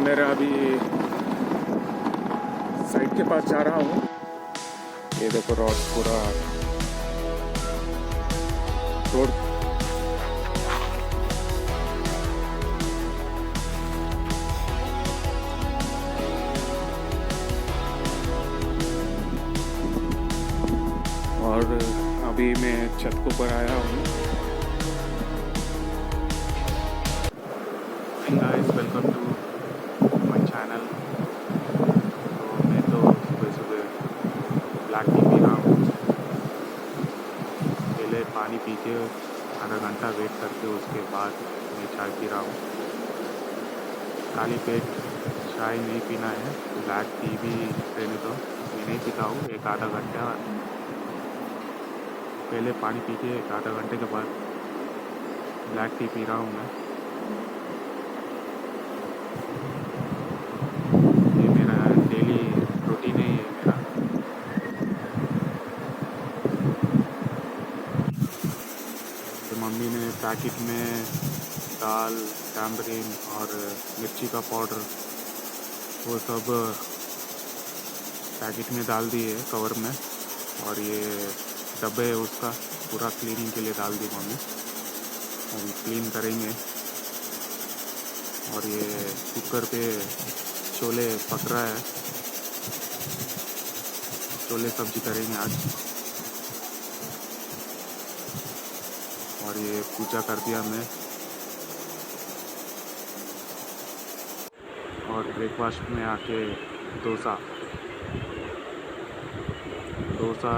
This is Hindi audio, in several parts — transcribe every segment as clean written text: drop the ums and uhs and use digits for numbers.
मेरा अभी साइट के पास जा रहा हूँ। ये देखो रोड पूरा रोड और अभी मैं छत के ऊपर आया हूँ। Guys, welcome to my channel. तो मैं तो सुबह सुबह ब्लैक टी पी रहा हूँ। पहले पानी पी के आधा घंटा वेट करके उसके बाद मैं चाय पी रहा हूँ। खाली पेट चाय नहीं पीना है, ब्लैक टी भी रहने दो। मैं नहीं पीता हूँ। एक आधा घंटा पहले पानी पी के एक आधा घंटे के बाद ब्लैक टी पी रहा हूँ मैं। ये मेरा डेली रूटीन ही है मेरा। तो मम्मी ने पैकेट में दाल, टैमरिन और मिर्ची का पाउडर वो सब पैकेट में डाल दिए कवर में, और ये डब्बे उसका पूरा क्लीनिंग के लिए डाल दी मम्मी। अभी क्लीन करेंगे। और ये कुकर पे छोले पक रहा है, छोले सब्जी करेंगे आज। और ये पूजा कर दिया मैं। और ब्रेकफास्ट में आके डोसा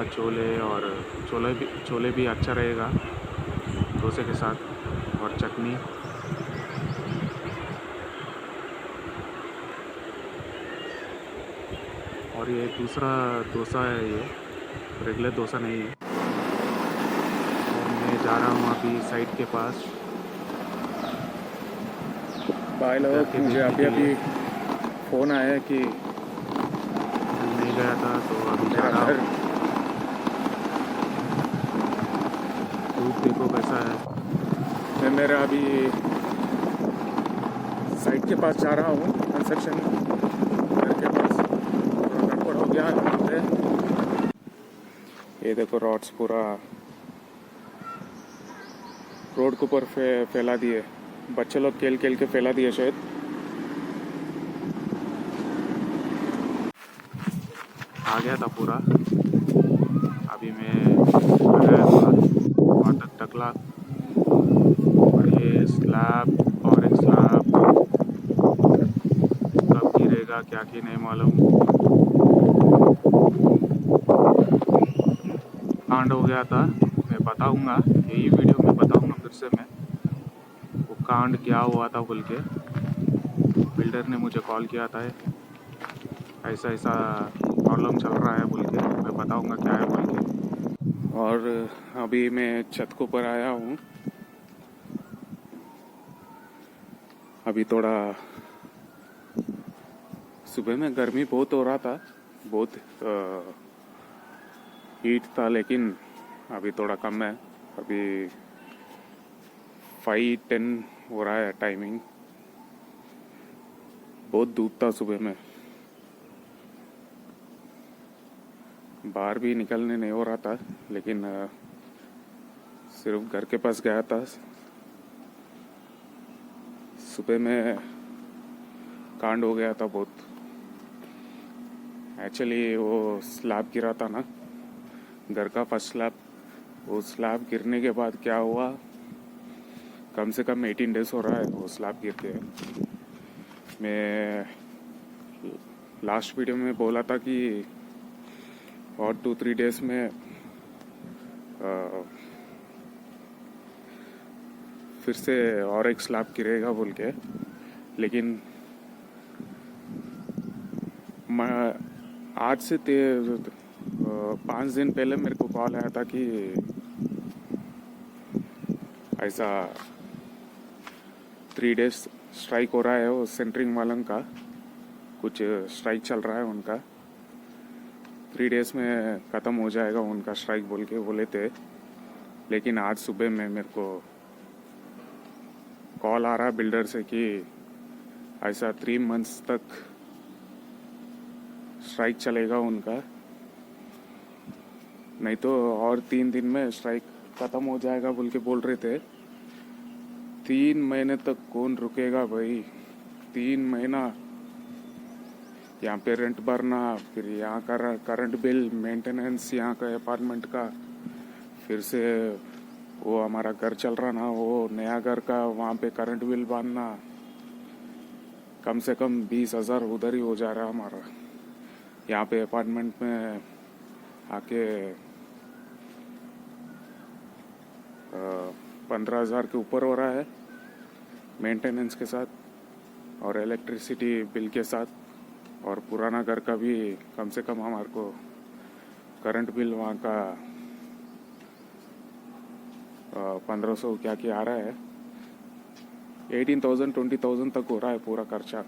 छोले, और छोले भी अच्छा रहेगा डोसे के साथ, और चटनी। और ये दूसरा डोसा है, ये रेगुलर डोसा नहीं है। और मैं जा रहा हूँ अभी साइट के पास। भाई लोग, मुझे अभी फ़ोन आया है कि नहीं गया था, तो अभी जा रहा हूँ। धूप देखो कैसा है। मैं मेरा अभी साइट के पास जा रहा हूँ, कंस्ट्रक्शन घर के पास। थोड़ा गड़बड़ हो गया है। ये देखो रॉड्स पूरा रोड के ऊपर फैला दिए। बच्चे लोग खेल खेल के फैला दिए शायद। आ गया था पूरा। अभी मैं लगाया था वाटर टकला, और ये स्लैब और एक स्लैब कब गिरेगा क्या कि नहीं मालूम। कांड हो गया था, मैं बताऊंगा, यही वीडियो में बताऊंगा फिर से मैं वो कांड क्या हुआ था बोल के। बिल्डर ने मुझे कॉल किया था, ऐसा ऐसा प्रॉब्लम चल रहा है बोल के। मैं बताऊंगा क्या है बोल के। और अभी मैं छत के ऊपर आया हूँ। अभी थोड़ा सुबह में गर्मी बहुत हो रहा था, बहुत हीट था, लेकिन अभी थोड़ा कम है। अभी 5:10 हो रहा है टाइमिंग। बहुत धूप था सुबह में, बाहर भी निकलने नहीं हो रहा था, लेकिन सिर्फ घर के पास गया था। सुबह में कांड हो गया था बहुत। एक्चुअली वो स्लैब गिरा था ना, घर का फर्स्ट स्लैब। वो स्लैब गिरने के बाद क्या हुआ, कम से कम 18 डेज हो रहा है वो स्लैब गिर के। मैं लास्ट वीडियो में बोला था कि और 2-3 डेज में फिर से और एक स्लैब गिरेगा बोल के। लेकिन आज से 5 दिन पहले मेरे को कॉल आया था कि ऐसा 3 डेज स्ट्राइक हो रहा है, वो सेंटरिंग वालों का कुछ स्ट्राइक चल रहा है उनका। 3 डेज में ख़त्म हो जाएगा उनका स्ट्राइक बोल के बोले थे। लेकिन आज सुबह में मेरे को कॉल आ रहा बिल्डर से कि ऐसा 3 मंथ्स तक स्ट्राइक चलेगा उनका, नहीं तो और 3 दिन में स्ट्राइक ख़त्म हो जाएगा बोल के बोल रहे थे। 3 महीने तक कौन रुकेगा भाई? 3 महीना यहाँ पे रेंट भरना, फिर यहाँ का करंट बिल, मेंटेनेंस यहाँ का अपार्टमेंट का, फिर से वो हमारा घर चल रहा ना, वो नया घर का वहाँ पे करंट बिल बांधना, कम से कम 20,000 उधर ही हो जा रहा है हमारा। यहाँ पे अपार्टमेंट में आके 15,000 के ऊपर हो रहा है मेंटेनेंस के साथ और इलेक्ट्रिसिटी बिल के साथ, और पुराना घर का भी कम से कम हमारे को करंट बिल वहाँ का 1500 क्या आ रहा है, 18,000 20,000 तक हो रहा है पूरा खर्चा।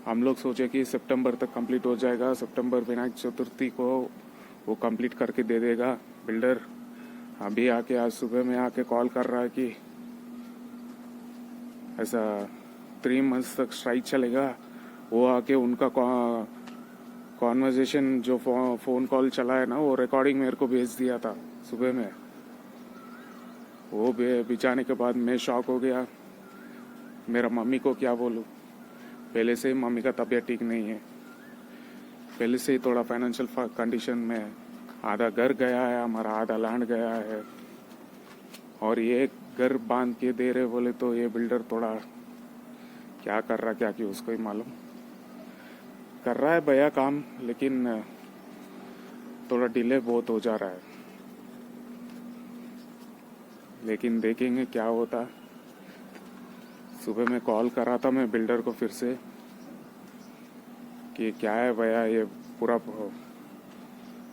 हम लोग सोचे कि सितंबर तक कंप्लीट हो जाएगा, सितंबर विनायक चतुर्थी को वो कंप्लीट करके दे देगा बिल्डर। अभी आके आज सुबह में आके कॉल कर रहा है कि ऐसा 3 मंथ्स तक स्ट्राइक चलेगा। वो आके उनका कॉन्वर्जेशन जो फ़ोन कॉल चला है ना, वो रिकॉर्डिंग मेरे को भेज दिया था सुबह में। वो बिछाने के बाद मैं शॉक हो गया। मेरा मम्मी को क्या बोलूँ, पहले से ही मम्मी का तबीयत ठीक नहीं है, पहले से ही थोड़ा फाइनेंशियल कंडीशन में, आधा घर गया है हमारा, आधा लैंड गया है, और ये घर बांध के दे रहे बोले तो ये बिल्डर थोड़ा क्या कर रहा क्या कि उसको ही मालूम। कर रहा है भैया काम, लेकिन थोड़ा डिले बहुत हो जा रहा है, लेकिन देखेंगे क्या होता। सुबह में कॉल करा था मैं बिल्डर को फिर से कि क्या है भैया, ये पूरा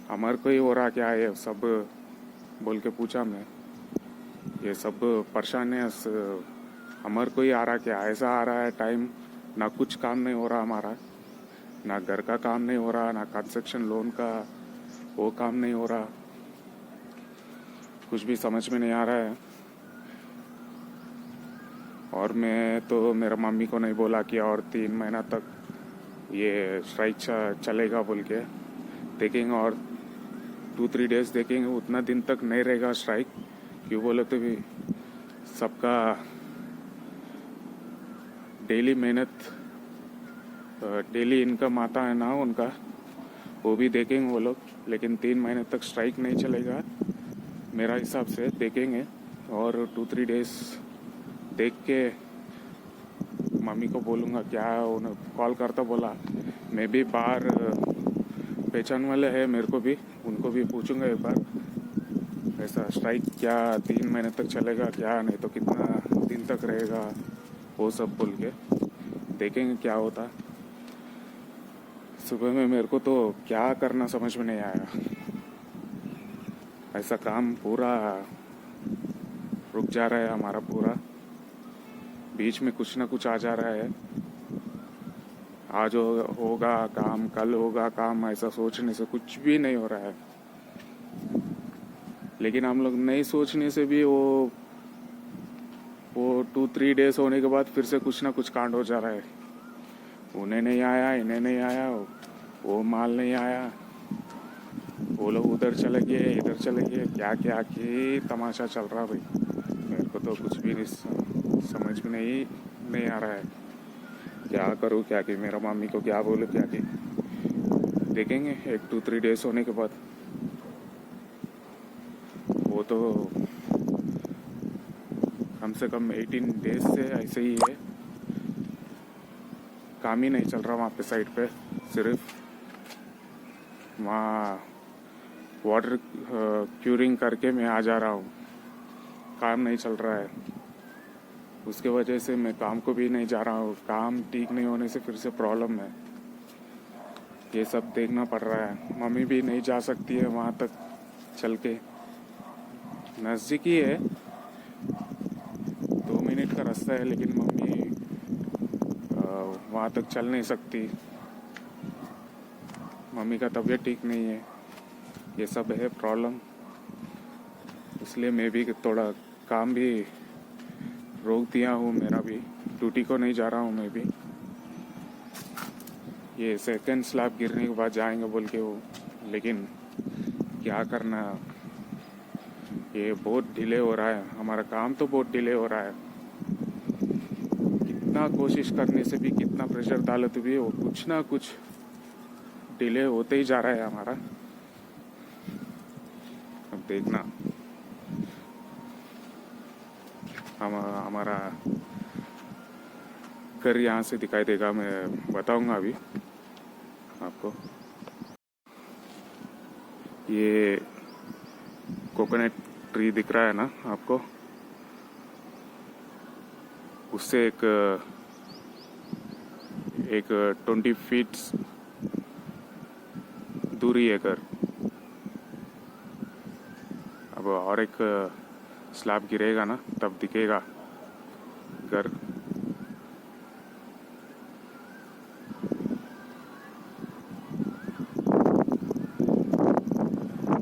हमारे को ही हो रहा क्या है सब बोल के पूछा मैं। ये सब परेशान है, हमारे को ही आ रहा क्या, ऐसा आ रहा है टाइम, ना कुछ काम नहीं हो रहा हमारा, ना घर का काम नहीं हो रहा, ना कंस्ट्रक्शन लोन का वो काम नहीं हो रहा, कुछ भी समझ में नहीं आ रहा है। और मैं तो मेरा मम्मी को नहीं बोला कि और 3 महीना तक ये स्ट्राइक चलेगा बोल के, देखेंगे और 2-3 डेज देखेंगे, उतना दिन तक नहीं रहेगा स्ट्राइक। क्यों बोले तो भी सबका डेली मेहनत, डेली इनकम आता है ना उनका, वो भी देखेंगे वो लोग। लेकिन 3 महीने तक स्ट्राइक नहीं चलेगा मेरा हिसाब से, देखेंगे और 2-3 डेज देख के मम्मी को बोलूँगा क्या। उन्हें कॉल करता बोला, मैं भी बाहर पहचान वाले हैं मेरे को भी, उनको भी पूछूंगा एक बार ऐसा स्ट्राइक क्या 3 महीने तक चलेगा क्या, नहीं तो कितना दिन तक रहेगा, वो सब बोल के देखेंगे क्या होता। सुबह में मेरे को तो क्या करना समझ में नहीं आया, ऐसा काम पूरा रुक जा रहा है हमारा, पूरा बीच में कुछ ना कुछ आ जा रहा है। आज होगा काम, कल होगा काम, ऐसा सोचने से कुछ भी नहीं हो रहा है। लेकिन हम लोग नहीं सोचने से भी वो 2-3 डेज होने के बाद फिर से कुछ ना कुछ कांड हो जा रहा है। उन्हें नहीं आया, इन्हें नहीं आया, वो माल नहीं आया, वो लोग उधर चले गए, इधर चले गए, क्या क्या की तमाशा चल रहा भाई। मेरे को तो कुछ भी समझ में नहीं आ रहा है, क्या करूँ क्या कि, मेरा मम्मी को क्या बोलूँ क्या कि। देखेंगे 1-2-3 डेज होने के बाद। वो तो कम से कम 18 डेज से ऐसे ही है, काम ही नहीं चल रहा वहाँ पे साइड पे। सिर्फ वहाँ वाटर क्यूरिंग करके मैं आ जा रहा हूँ, काम नहीं चल रहा है। उसके वजह से मैं काम को भी नहीं जा रहा हूँ, काम ठीक नहीं होने से फिर से प्रॉब्लम है। ये सब देखना पड़ रहा है। मम्मी भी नहीं जा सकती है वहाँ तक चल के, नज़दीक ही है, 2 मिनट का रास्ता है, लेकिन मम्मी वहाँ तक चल नहीं सकती। मम्मी का तबीयत ठीक नहीं है, ये सब है प्रॉब्लम। इसलिए मैं भी थोड़ा काम भी रोक दिया हूँ मेरा भी। ड्यूटी को नहीं जा रहा हूँ मैं भी। ये सेकंड स्लैब गिरने के बाद जाएंगे बोल के वो, लेकिन क्या करना, ये बहुत डिले हो रहा है, हमारा काम तो बहुत डिले हो रहा है। कितना कोशिश करने से भी, कितना प्रेशर डालो तो भी वो कुछ ना कुछ डिले होते ही जा रहा है हमारा। अब देखना हमारा घर यहाँ से दिखाई देगा, मैं बताऊंगा अभी आपको। ये कोकोनट ट्री दिख रहा है ना आपको, उससे एक 20 फीट दूरी है घर। अब और एक स्लैब गिरेगा ना तब दिखेगा घर।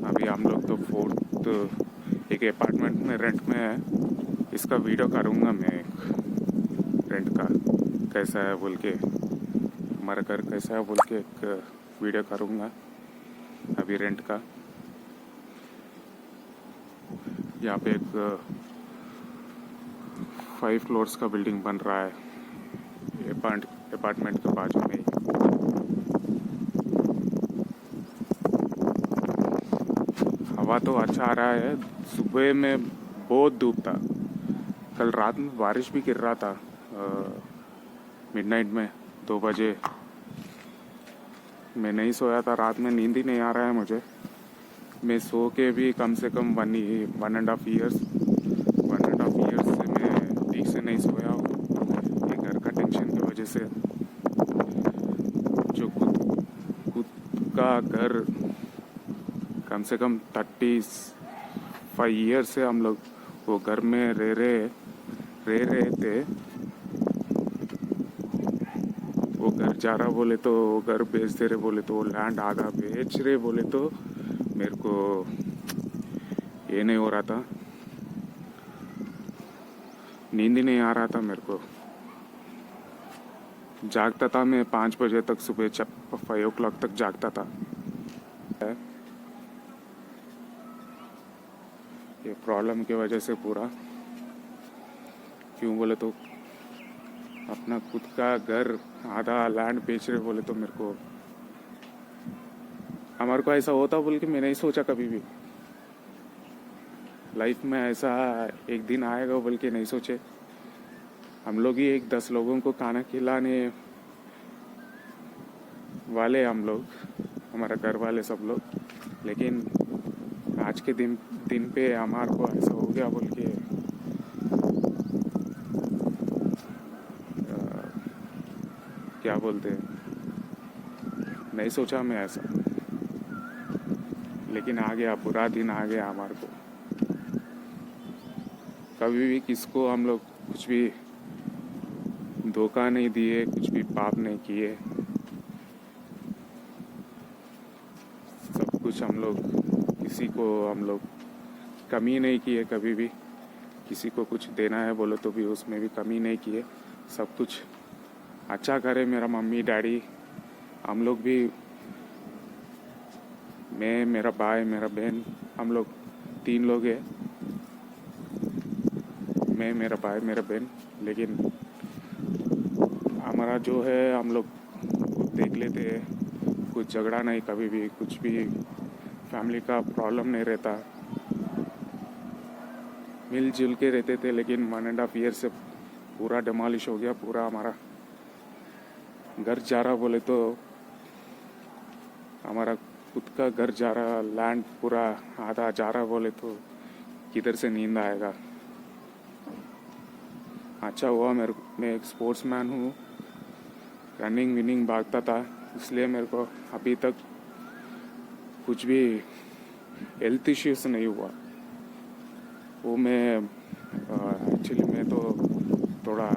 अभी हम लोग तो 4th एक अपार्टमेंट में रेंट में है, इसका वीडियो करूँगा मैं, रेंट का कैसा है बोल के, हमारा घर कैसा है बोल के एक वीडियो करूँगा अभी रेंट का। यहाँ पे एक 5 फ्लोर्स का बिल्डिंग बन रहा है अपार्टमेंट के बाजू में ही। हवा तो अच्छा आ रहा है, सुबह में बहुत धूप था, कल रात में बारिश भी गिर रहा था मिडनाइट में 2 बजे। मैं नहीं सोया था रात में, नींद ही नहीं आ रहा है मुझे। मैं सो के भी कम से कम 1.5 ईयर्स से मैं ठीक से नहीं सोया हूँ, ये घर का टेंशन की वजह से। जो खुद का घर कम से कम 35 ईयर्स से हम लोग वो घर में रह रहे थे। वो घर जा रहा बोले तो, घर बेच दे रहे बोले तो, लैंड आधा बेच रहे बोले तो मेरे को ये नहीं हो रहा था, नींद ही नहीं आ रहा था मेरे को। जागता था मैं 5 बजे तक, सुबह 5 o'clock तक जागता था। ये प्रॉब्लम की वजह से पूरा, क्यों बोले तो अपना खुद का घर आधा लैंड बेच रहे बोले तो मेरे को, हमारे को ऐसा होता बोल के मैं नहीं सोचा कभी भी लाइफ में, ऐसा एक दिन आएगा बोल के नहीं सोचे। हम लोग ही 10 लोगों को खाना खिलाने वाले हम लोग, हमारा घर वाले सब लोग, लेकिन आज के दिन पे हमारे को ऐसा हो गया बोल के क्या बोलते हैं, नहीं सोचा मैं ऐसा, लेकिन आ गया, बुरा दिन आ गया हमारे को। कभी भी किसको हम लोग कुछ भी धोखा नहीं दिए, कुछ भी पाप नहीं किए, सब कुछ हम लोग, किसी को हम लोग कमी नहीं किए कभी भी। किसी को कुछ देना है बोलो तो भी उसमें भी कमी नहीं किए, सब कुछ अच्छा करे। मेरा मम्मी डैडी, हम लोग भी, मैं, मेरा भाई, मेरा बहन, हम लोग 3 लोग हैं, मैं, मेरा भाई, मेरा बहन। लेकिन हमारा जो है हम लोग देख लेते हैं, कुछ झगड़ा नहीं कभी भी, कुछ भी फैमिली का प्रॉब्लम नहीं रहता, मिलजुल के रहते थे। लेकिन 1.5 ईयर से पूरा डिमोलिश हो गया, पूरा हमारा घर जा रहा बोले तो, हमारा खुद का घर जा रहा, लैंड पूरा आधा जा रहा बोले तो किधर से नींद आएगा। अच्छा हुआ मैं एक स्पोर्ट्समैन हूँ, रनिंग विनिंग भागता था, इसलिए मेरे को अभी तक कुछ भी हेल्थ इश्यूज नहीं हुआ। वो मैं एक्चुअली मैं तो थोड़ा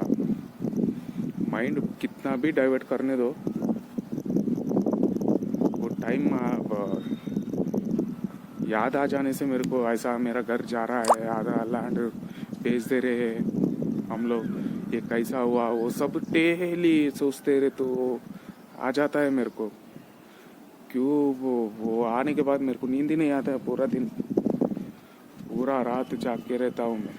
माइंड कितना भी डाइवर्ट करने दो, वो टाइम याद आ जाने से मेरे को ऐसा, मेरा घर जा रहा है, आधा लैंड बेच दे रहे हैं हम लोग, ये कैसा हुआ, वो सब डेली सोचते रहे तो आ जाता है मेरे को। क्यों वो आने के बाद मेरे को नींद ही नहीं आता है पूरा दिन, पूरा रात जाग के रहता हूँ मैं।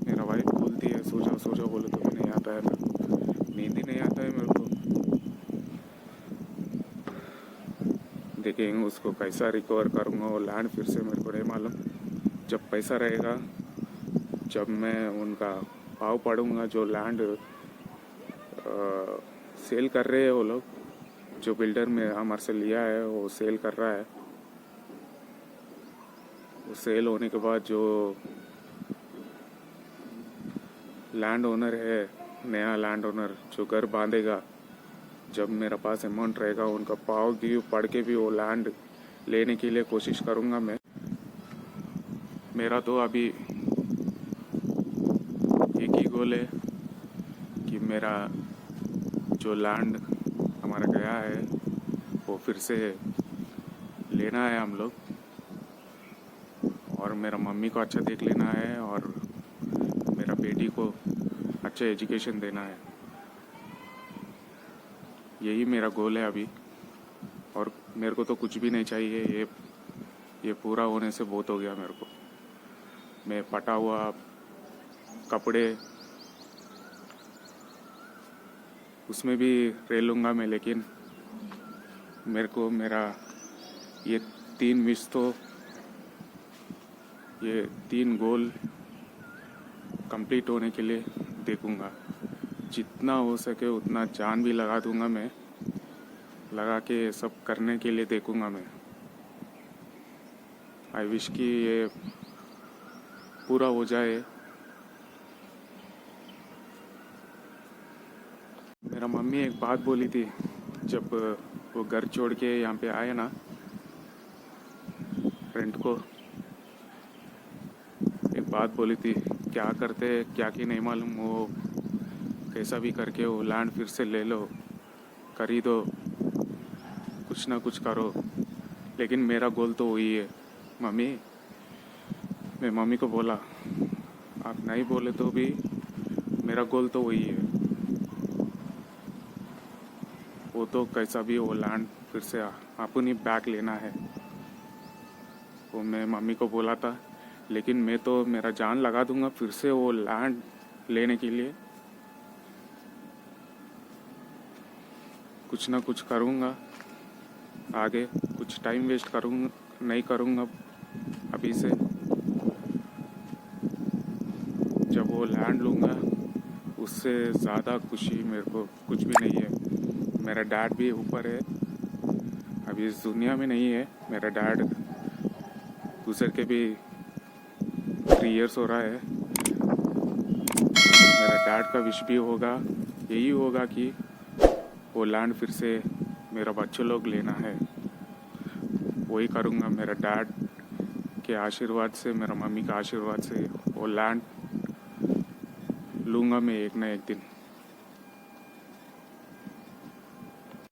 मेरा वाइफ बोलती है सो जाओ बोले तो भी नहीं आता है मेरे को, नींद ही नहीं आता है मेरे को। देखेंगे उसको कैसा रिकवर करूँगा वो लैंड फिर से, मेरे को नहीं मालूम। जब पैसा रहेगा, जब मैं उनका भाव पढ़ूंगा, जो लैंड सेल कर रहे हैं वो लोग, जो बिल्डर में हमारे से लिया है वो सेल कर रहा है, वो सेल होने के बाद जो लैंड ओनर है, नया लैंड ओनर जो घर बांधेगा, जब मेरा पास अमाउंट रहेगा उनका पाव ड्यू पढ़ के भी वो लैंड लेने के लिए कोशिश करूँगा मैं। मेरा तो अभी एक ही गोल है कि मेरा जो लैंड हमारा गया है वो फिर से लेना है हम लोग, और मेरा मम्मी को अच्छा देख लेना है, और मेरा बेटी को अच्छा एजुकेशन देना है। यही मेरा गोल है अभी, और मेरे को तो कुछ भी नहीं चाहिए। ये पूरा होने से बहुत हो गया मेरे को। मैं फटा हुआ कपड़े उसमें भी रह लूँगा मैं, लेकिन मेरे को मेरा ये 3 विश तो, ये 3 गोल कंप्लीट होने के लिए देखूँगा। जितना हो सके उतना जान भी लगा दूँगा मैं, लगा के सब करने के लिए देखूँगा मैं। आई विश कि ये पूरा हो जाए। मेरा मम्मी एक बात बोली थी जब वो घर छोड़ के यहाँ पे आए ना रेंट को, एक बात बोली थी, क्या करते क्या की नहीं मालूम, वो कैसा भी करके वो लैंड फिर से ले लो, खरीदो, कुछ ना कुछ करो, लेकिन मेरा गोल तो वही है मम्मी। मैं मम्मी को बोला, आप नहीं बोले तो भी मेरा गोल तो वही है, वो तो कैसा भी वो लैंड फिर से अपनी बैक लेना है। वो मैं मम्मी को बोला था, लेकिन मैं तो मेरा जान लगा दूंगा फिर से वो लैंड लेने के लिए। कुछ ना कुछ करूँगा आगे, कुछ टाइम वेस्ट करूँगा नहीं करूँगा अभी से। जब वो लैंड लूँगा उससे ज़्यादा खुशी मेरे को कुछ भी नहीं है। मेरा डैड भी ऊपर है, अभी इस दुनिया में नहीं है। मेरा डैड गुजर के भी 3 इयर्स हो रहा है। मेरा डैड का विश भी होगा, यही होगा कि वो लैंड फिर से मेरा बच्चे लोग लेना है। वही करूँगा मेरा डैड के आशीर्वाद से, मेरा मम्मी का आशीर्वाद से वो लैंड लूँगा मैं एक ना एक दिन।